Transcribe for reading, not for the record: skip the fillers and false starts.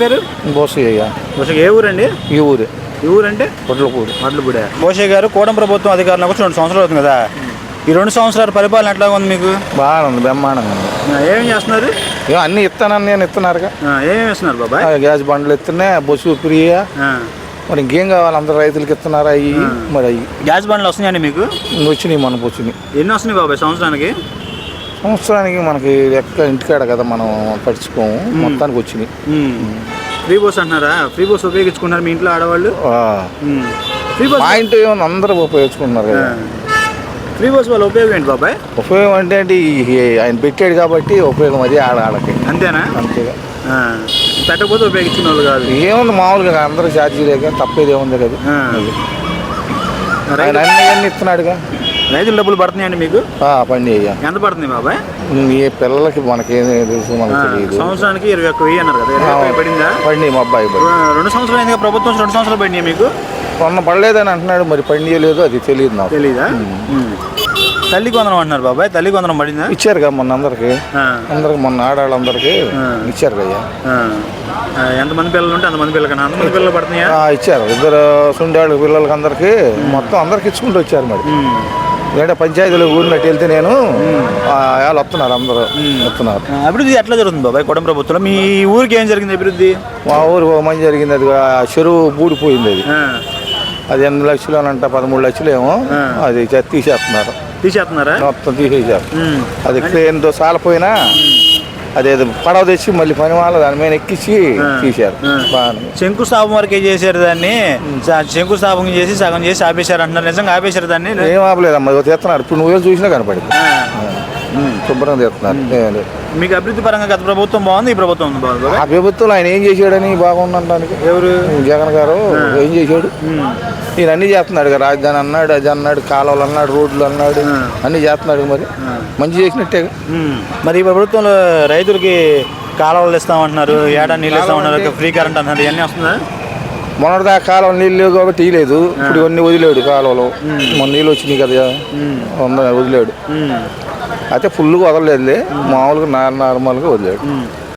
పేరు బోసయ్య. ఏ ఊరండి? ఈ ఊరే. ఈ ఊరంటే వడ్లపూడి. బోసయ్య గారు కూటమి ప్రభుత్వం అధికారంలోకి వచ్చి 2 సంవత్సరాలు అవుతుంది కదా, ఈ 2 సంవత్సరాల పరిపాలన ఎట్లా ఉంది మీకు? బాగా ఉంది, బ్రహ్మాండంగా ఉంది. ఏమేమి చేస్తున్నారు? అన్నీ ఇస్తానని నేను ఇస్తున్నారుగా. ఏమేమి ఇస్తున్నారు బాబాయ్? గ్యాస్ బండ్లు ఇస్తున్నాయి, బస్సు ఫ్రీ. మరి ఇంకేం కావాలి? అందరు రైతులకి ఇస్తున్నారు. అవి మరి అవి గ్యాస్ బండ్లు వస్తున్నాయండి మీకు? వచ్చినాయి, మనకు వచ్చినాయి. ఎన్ని వస్తున్నాయి బాబాయ్ సంవత్సరానికి? సంవత్సరానికి మనకి ఎక్క ఇంటికాడ కదా మనం పడుచుకోము, మొత్తానికి వచ్చినాయి. ఫ్రీ బస్ అంటున్నారా? ఫ్రీ బస్ ఉపయోగించుకున్నారు మీ ఇంట్లో ఆడవాళ్ళు? ఫ్రీ బస్ పాయింట్ ఏమన్నా అందరూ ఉపయోగించుకున్నారు కదా. ఫ్రీ బస్ వల్ల ఉపయోగం ఏంటి బాబాయ్? ఉపయోగం అంటే ఆయన పెట్టాడు కాబట్టి ఉపయోగం అది ఆడకి. అంతేనా? అంతేగా. పెట్టకపోతే ఉపయోగించిన వాళ్ళు కాదు. ఏముంది, మామూలుగా అందరూ ఛార్జీలే కదా, తప్పేది ఏముంది కదా. ఆయన అన్నీ ఇస్తున్నాడుగా. రైతులు డబ్బులు పడుతున్నాయండి మీకు? పండి ఎంత పడుతుంది బాబాయ్? ఏ పిల్లలకి మనకేం తెలుసు, మనకు తెలియదు. సంవత్సరానికి 21,000 అన్నారు కదా, 21,000 పడిందా? పండి మా అబ్బాయి 2 సంవత్సరాలు అయింది ప్రభుత్వం, 2 సంవత్సరాలు పడినాయి మీకు? కొన్న పడలేదని అంటున్నాడు, మరి పండియలేదు, అది తెలియదు నాకు. తెలీదా? తల్లికి వందనం అంటున్నారు బాబాయ్, తల్లికి వందనం పడిందా? ఇచ్చారుగా మొన్న అందరికి, మొన్న ఆడవాళ్ళందరికి ఇచ్చారు కదా. ఎంతమంది పిల్లలు ఉంటే అంతమంది పిల్లలకన్నా అంతమంది పిల్లలు పడుతున్నాయా? ఇచ్చారు. 2 సుండాళ్ళ పిల్లలకి అందరికి మొత్తం అందరికి ఇచ్చుకుంటూ వచ్చారు. మరి ఏంటంటే పంచాయతీలో ఊరినట్టు వెళ్తే నేను వాళ్ళు వస్తున్నారు, అందరూ వస్తున్నారు. అభివృద్ధి ఎట్లా జరుగుతుంది బాబాయ్ కూటమి ప్రభుత్వంలో? మీ ఊరికి ఏం జరిగింది అభివృద్ధి? మా ఊరు మంచి జరిగింది. అది చెరువు బూడిపోయింది. అది 8 లక్షలు అని అంట, 13 లక్షలు ఏమో. అది తీసేస్తున్నారా? మొత్తం తీసేసారు. అది క్రేన్తో సాలపోయినా అదేదో పడవ తెచ్చి మళ్ళీ పని వాళ్ళు దాని మీద ఎక్కించి తీశారు. శంకుస్థాపన వరకే చేశారు దాన్ని, శంకుస్థాపన చేసి సగం చేసి ఆపేశారు అంటున్నారు. నిజంగా ఆపేశారు దాన్ని? ఏం ఆపలేదమ్మా, తీస్తున్నారు. ఇప్పుడు నువ్వేం చూసినా కనపడింది, శుభ్రంగా తీస్తున్నారు. మీకు అభివృద్ధి పరంగా గత ప్రభుత్వం బాగుంది, ఈ ప్రభుత్వం బాగుంది? ఆ ప్రభుత్వం ఆయన ఏం చేశాడని బాగుండటానికి? ఎవరు? జగన్ గారు ఏం చేశాడు? ఈయన అన్ని చేస్తున్నాడు కదా, రాజధాని అన్నాడు, అది అన్నాడు, కాలువలు అన్నాడు, రోడ్లు అన్నాడు, అన్ని చేస్తున్నాడు. మరి మంచి చేసినట్టే. మరి ఈ ప్రభుత్వంలో రైతులకి కాలువలు ఇస్తామంటున్నారు, ఏడా నీళ్ళు ఇస్తామన్నారు, ఫ్రీ కరెంట్ అన్నారు, ఇవన్నీ వస్తుందా? మొన్నటిదా కాలువ నీళ్ళు లేవు కాబట్టి ఇవ్వలేదు. ఇప్పుడు ఇవన్నీ వదిలేడు కాలువలు. మొన్న నీళ్ళు వచ్చినాయి కదా, వదిలేడు. అయితే ఫుల్గా వదలలేదులే, మామూలుగా నార్మల్గా వదిలేడు.